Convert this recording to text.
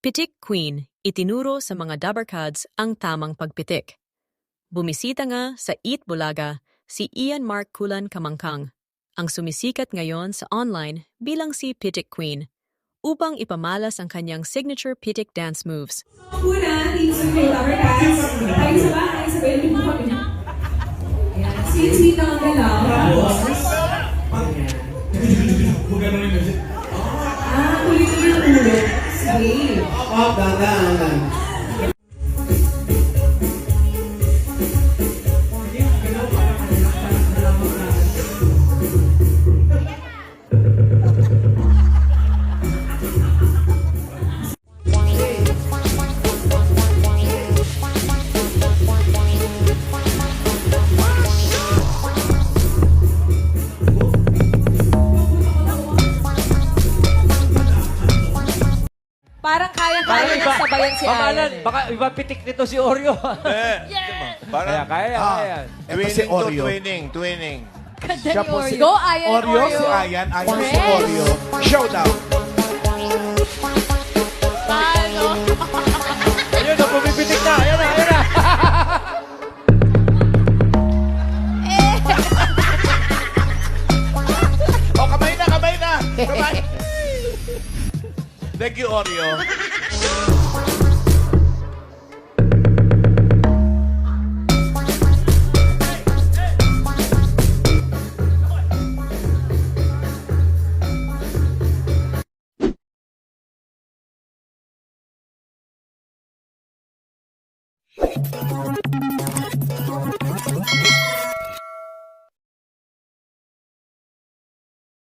Pitik Queen, itinuro sa mga Dabbercads ang tamang pagpitik. Bumisita nga sa Eat Bulaga si Ian Mark Kulan Kamangkang, ang sumisikat ngayon sa online bilang si Pitik Queen, upang ipamalas ang kanyang signature pitik dance moves. Una, team sa may Dabbercads. Tayo sa bahay, sabayin din mo kami. Ayan, sweet-sweet lang ang galaw. Tapos, tuloy-tuloy yung ulo. Sige. Dahan. Parang kaya-kaya na sabayan si Alan. Baka iba pitik nito si Oreo. Parang Kaya. Ito si twinning to Oreo. twinning. Siya po si Go, Ayan, Oreo, si Ayan si Yes. Oreo. Showdown. Ayun, pumipitik na. Ayan na. Oh, kamay na. Kamay. Thank you, Oreo.